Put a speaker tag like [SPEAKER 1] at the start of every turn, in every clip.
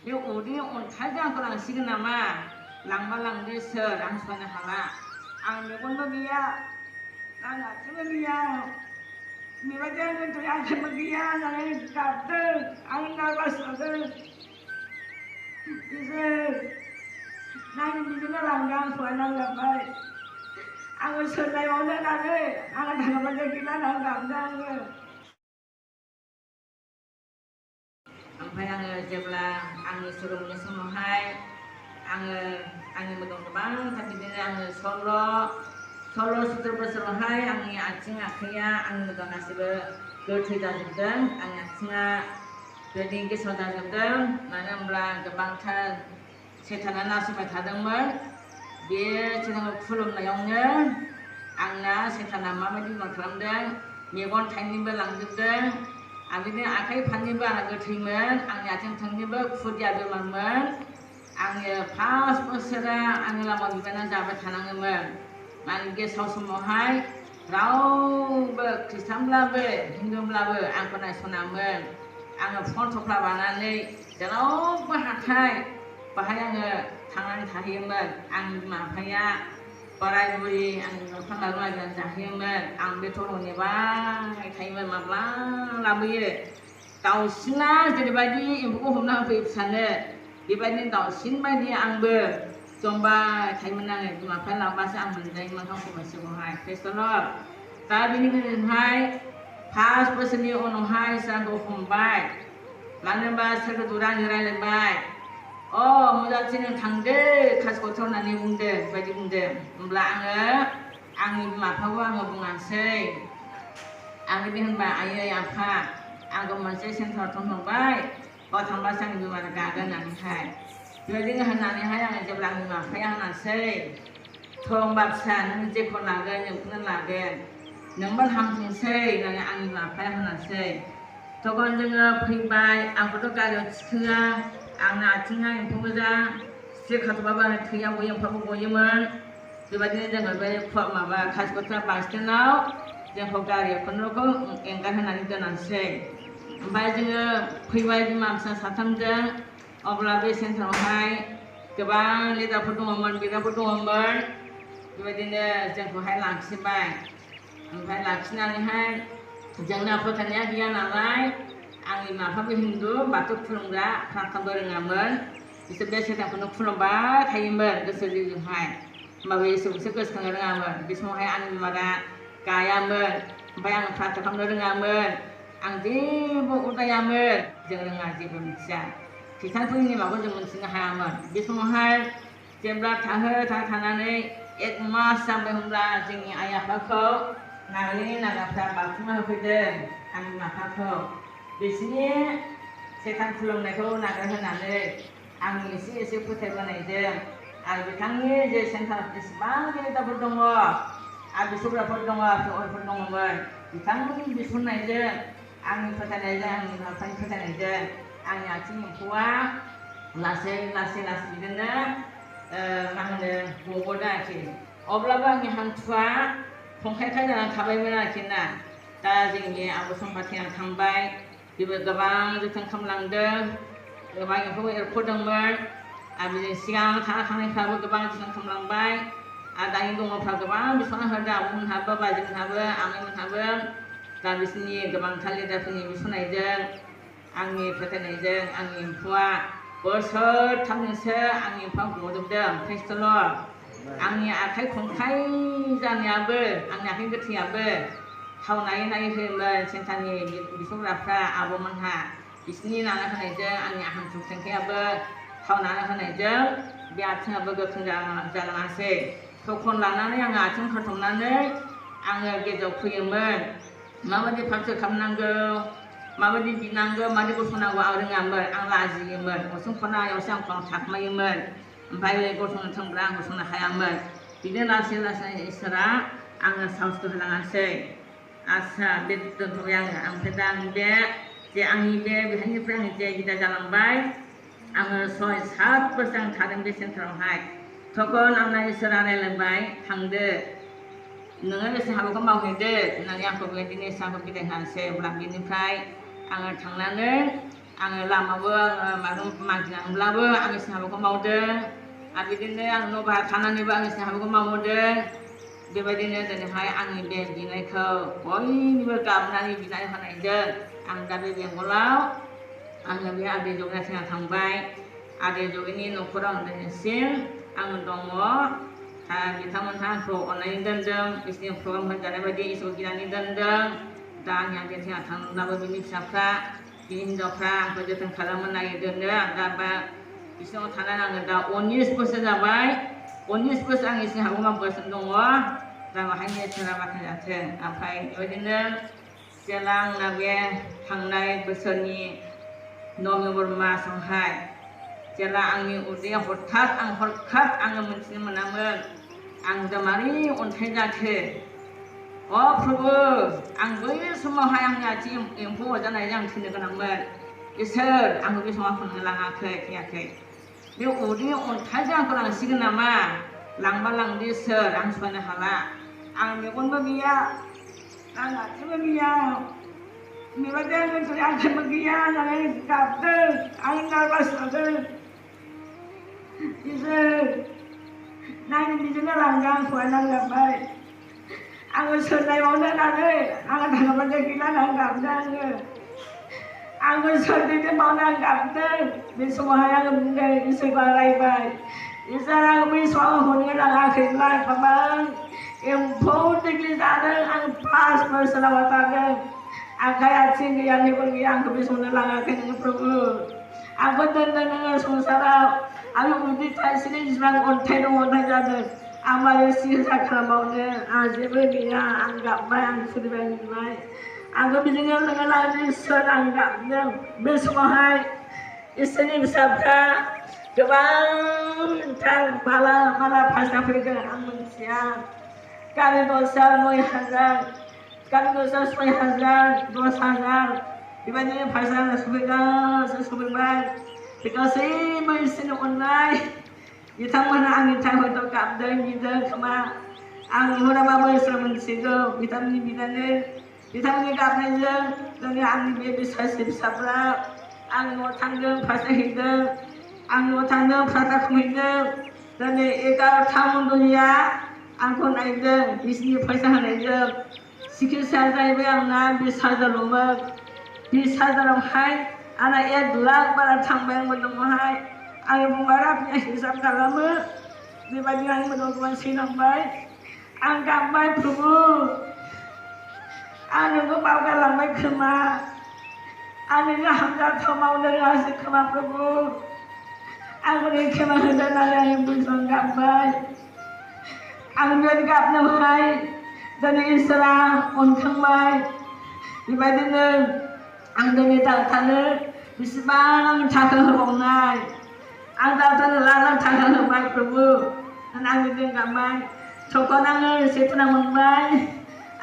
[SPEAKER 1] बे उदै अन्थाइजों आंखौ लांसिगोन नामा लांबा लांदो सोर आं सहायनो हाला आं मेगनबो गैया आं आथिंबो गैया बेबायदि आंनि आखाइबो गैया होननानै गाबदों आं नार्भास जादों इसोर नायनो बिदिनो लांदों आं सहायनांलायबाय आङो सोरनायबावनो होननानै आंहा थाङाबाथाय गैला होननानै गाबदों आङो ओमफ्राय आङो जेब्ला आंनि सुरुमनि समावहाय आङो आंनि मोदोम गोबांथार बिदिनो आङो 16-17 बोसोरावहाय आंनि आथिं आखाइया आंनि मोदोम गासैबो गोथै जाजोबदों आंनि आथिङा बेबायदि गेसाव जाजोबदों मानो होनब्ला गोबांथार सेताना नासयबाय थादोंमोन बे सेतानखौ खुलुमनायावनो आंना सेताना माबायदि मदद खालामदों मेगन थाइनैबो लांजोबदों आं बिदिनो आखाइ फारनैबो आंना गोथैमोन आंनि आथिं थोंनैबो खुदिया बेमारमोन आङो 5 बोसोरा आंनि लामा बिबाना जाबाय थानाङोमोन माने गेसाव समावहाय रावबो खृष्टानब्लाबो हिन्दुब्लाबो आंखौ नायसनामोन आङो फन थफ्ला बानानै जेरावबो हाथाय बाहाय आङो थांनानै थाहैयोमोन आंनि बिमा बिफाया बोराय बुरि आंनि बिमा बिफा माइरं जाहैयोमोन आं बे थर'आव नेबाय थायोमोन माब्ला लाबोयो दाउसिना जेरैबायदि एम्फौखौ हमना होफैयो फिसानो बेबायदिनो दाउसिन बायदि आंबो जमबाय थायोमोन आङो बिमा बिफाया लांबासो आं मोनजायोमोन खबसेखौहाय प्रेस्टलर दा बिनि गेजेरजोंहाय 5 बोसोरनि उनावहाय आंखौ हमबाय मानो होनबा सोरगोफुरा आंजों रायज्लायबाय मोजांसै नों थांदो कासिक'त्रायाव होननानै बुंदों बेबायदि बुंदों होमब्ला आङो आंनि बिमा बिफाखौ आङो बुङासै आं बिदि होनबाय आयै आफा आंखौ मोनसे सेन्टाराव थिनहरबाय बाव थांबासो आंनि बिमाया गागोन होननानैहाय बेबायदिनो होननानैहाय आङो जेब्ला आंनि बिमा बिफाया होनासै होमबा फिसा नों जेखौ लागोन बेखौनो लागोन नोंबो हामथोंसै होननानै आंनि बिमा बिफाया होनासै तखन जोङो फैबाय आंखौथ' गारियाव थिखोआ आंना आथिङा एम्फौ गोजा स्ट्रिक खाथ'बाबो आंनि थैया गयो एम्फौआबो गयोमोन बेबायदिनो जोङो बे माबा कासिक'त्रा बास स्टेन्डआव जोंखौ गारियाव खुनुरुखुम एंगारहोनानै दोनासै ओमफ्राय जोङो फैबाय बिमा फिसा साथामजों अब्ला बे सेन्टारावहाय गोबां लिडारफोर दङमोन बिदाफोर दङमोन बेबायदिनो जोंखौहाय लाखिबाय ओमफ्राय लाखिनानैहाय जोंना फोथायनाया गैया नालाय आंनि बिमा बिफाबो हिन्दु बाथौ खुलुमग्रा प्रार्थनाबो रोङामोन बिसोर बे सेतानखौनो खुलुमबाय थायोमोन गोसोजोंहाय होमबाबो इसोरखौसो गोसोखांनो रोङामोन बे समावहाय आंनि बिमाया गायामोन ओमफ्राय आं प्रार्थना खालामनो रोङामोन आं जेबो उदायामोन जों रोङा जेबो मिथिया खृष्टानफोरनि नेमाखौ जों मिथिनो हायामोन बे समावहाय जेब्ला थानानै 1 मास जाबाय होनब्ला जोंनि आइ आफाखौ नागालेण्डनि नागाफ्रा बाथुमना होफैदों आंनि बिमा बिफाखौ बिसोरनि सेतान खुलुमनायखौ नागारहोनानै आंनि एसे फोथायबोनायजों आरो बिथांनि जे सेन्टार जेसेबां लिडारफोर दङ आरो बिसुग्राफोर दङ फिअफोर दङमोन बिथांमोननि बिसुरनायजों आंनि फोथायनायजों आंनि बिमा बिफानि फोथायनायजों आंनि आथिं एम्फौआ लासै बिदिनो गबोदों आरोखि अब्लाबो आंनि हान्थुआ खंखायखाय जानानै थाबायमोन आरोखि ना दा जोंनि आब' सम्पाथिया थांबाय बेबो गोबां जोथोन खालामलांदों गोबां एम्फौ एरख'दोंमोन आरो बिदिनो सिगां थांनायफ्राबो गोबां जोथोन खालामलांबाय आरो दानि दङफ्रा गोबां बिसना होदों आब'मोनहाबो बाजैमोनहाबो आमाइमोनहाबो दा बिसोरनि गोबांथार लिडारफोरनि बिसनायजों आंनि फोथायनायजों आंनि एम्फौआ बोसोरथामजोंसो आंनि एम्फौआ गजोबदों प्रेस्टलर आंनि आखाइ खंखाइ जानायाबो आंनि आखाइ गोथैयाबो थाव नायै होयोमोन सेन्टारनि बिसग्राफ्रा आब'मोनहा बिसोरनि नाना होनायजों आंनि हान्थु खेंखायाबो थाव नाना होनायजों बे आथिङाबो गोख्रों जालाङासै थखन लानानै आङो आथिं खाथबनानै आङो गेजेराव फैयोमोन माबायदि फारसे खालामनांगौ माबायदि बिनांगौ माबायदि गसंनांगौ आं रोङामोन आं लाजियोमोन उसुं खनायावसो आं थाखोमायोमोन ओमफ्राय गसंनो थोनब्ला आं गसंनो हायामोन बिदिनो लासै इसोरा आङो साहसखौ होलाङासै आस्सा बे दोनथ'बाय आङो ओमफ्राय दा आं बे जे आंनि बेहायनिफ्राय आं जे गिदिर जालांबाय आङो 6-7 बोसोर आं थादों बे सेन्टारावहाय थखन आंना इसोरा रायलायबाय थांदो नोङो एसे हाबाखौ मावहैदो होननानै आंखौ बेबायदिनो इसोरखौ बिदाय होनासै अब्ला बेनिफ्राय आङो थांनानै आङो लामाबो मागिनानैब्लाबो आं इसोरनि हाबाखौ मावदों आरो बिदिनो आं न' बाहेरायाव थानानैबो आं इसोरनि हाबाखौ मावदों बेबायदिनो दिनैहाय आंनि बे बिनायखौ बयनिबो गाबनानै बिनानै होनायजों आं दा बे बेंगलाव आङो बे आदै जगायथिङा थांबाय आदै जगैनि न'खराव आं दिनैसिम आङो दङ बिथांमोनहा आंखौ अननानै दोनदों बिसोरनि प्रग्राम होजानाय बायदि इसोरखौ गिनानै दोनदों दा आंनि आदै थिङा थांब्लाबो बिनि फिसाफ्रा बिनि हिनजावफ्रा आंखौ जोथोन खालामनो नागिरदोंनो दा बा बिसोरनाव थानानै आङो दा 19 बोसोर जाबाय 19 बोसोर आं इसोरनि हाबा मावगासिनो दङ दा बाहायनो इसोरा बाख्नायजाथों ओमफ्राय बेबायदिनो जेला आंना बे थांनाय बोसोरनि नभेम्बर मासावहाय जेला आंनि उदैयाव हरखाब आङो मोनथिनो मोनामोन आं दा मारै अन्थाइ जाखो अ प्रभु आं बै समावहाय आंनि आथिं एम्फौ अरजानायजों आं थैनो गोनांमोन इसोर आंबो बे समाव फुननो लाङाखै थैयाखै बे उदैनि अन्थाइजों आंखौ लांसिगोन नामा लांबा लांदो सोर आं सहायनो हाला आं मेगनबो गैया आं आथिंबो गैया बेबायदि आंनि आथिंबो गैया होननानै गाबदों आं नार्भास जादों इसोर नायनो बिदिनो लांदों आं सहायनानै गाबबाय आङो सोर नायबावनो होननानै आंहा थांबाथाय गैला होननानै गाबदों आङो सोर दैदेनबावनो आं गाबदों बे समावहाय आङो बुंदों इसोरखौ रायबाय इसोर आं बै समाव हरनो लाङाखैब्ला गोबां एम्फौ देग्लिजादों आं 5 बोसोराव जादों आखाइ आथिं गैया मेगन गैया आंखौ बे समावनो लाङाखै नोङो प्रभु आंखौ दोनदों नोङो संसाराव आंनि उदै थाइसेनि जेसेबां अन्थाइ दं अन्थाइ जादों आं मारै सिकित्सा खालामबावनो आं जेबो गैया आं गाबबाय आं सोलिबाय बिबाय आंखौ बिदिनो लोगो लानानै इसोर आं गाबदों बे समावहाय इसोरनि फिसाफ्रा गोबांथार माला फैसा फैदों आं मिथिया गारि दसा 9,000 गारि दसा 6,000 10,000 बेबायदिनो फैसा सफैबाय बे गासैबो इसोरनि अननाय बिथांमोनहा आंनि थाखाय हयथ' गाबदों गिदों खोमा आं नुहुराबाबो इसोर मोनथिगौ बिथांमोननि बिनानै बिथांमोननि गाबनायजों दिनै आंनि बे बिसासे फिसाफ्रा आं न'आव थांदों फैसा हैदों आं न'आव थांदों फैसा खुमैदों दिनै 11था मन्दलिया आंखौ नायदों बिसिनि फैसा होनायजों सिकित्साया जाहैबाय आंना 20,000ल'मोन 20,000आवहाय आंना 1 लाख बारा थांबाय आंबो दङहाय आंनि फंबायआ हिसाब खालामो बेबायदि आं मोजां गोबां सैनांबाय आं गाबबाय प्रभु आं नोंखौ बावगारलांबाय खोमा आं नोंनि हामजाथाव मावनो रोङासै खोमा प्रभु आंखौ नों खेमा होदो होननानै आं बुंसन गाबबाय आं बेबायदि गाबनायावहाय दिनै इसोरा अनखांबाय बेबायदिनो आं दिनै डाक्टारनो बेसेबां थाखा होबावनाय आं डाक्टारनो लाख थाखा होबाय प्रभु होननानै आं बिदिनो गाबबाय थकन आङो सेथना मोनबाय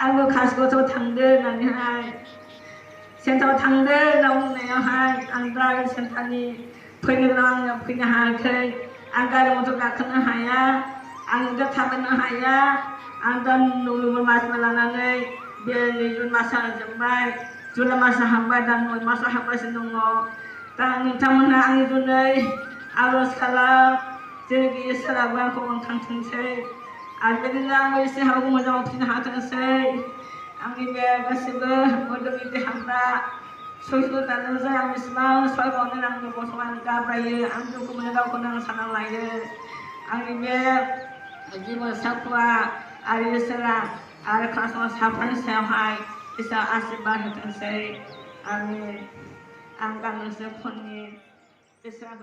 [SPEAKER 1] आंबो कासिक'थाव थांदो होननानैहाय सेन्टाराव थांदो होनना बुंनायावहाय आं दा सेन्टारनि फैनो गोनां आङो फैनो हायाखै आं गारि मटर गाखोनो हाया आं दा थाबायनो हाया आं दा नभेम्बर मासनिफ्राय लानानै बे 2 जुन मासआ जोबबाय जुलाइ मासआ हाबबाय दा 9 मासआ हाबगासिनो दङ दा नोंथांमोनहा आंनि दिनै आर'ज खालाम जोंनि इसोराबो आंखौ अनखांथोंसै आरो बेबायदिनो आंबो एसे हाबाखौ मोजाङाव फैनो हाथोंसै आंनि बे गासैबो मोदोमनि देहाफ्रा सयस' जादोंसै आं बेसेबां सहायबावनो आं गसंनानै आं गाब्रायो आं दुखु मोनो गावखौनो आं सानना लायो आंनि बे जिबन साखुवा आरो इसोरा आरो खोनासंग्रा साफ्रोमनि सायावहाय इसोरा आशीर्बाद होथोंसै आं गांनैसो खननि इसोरा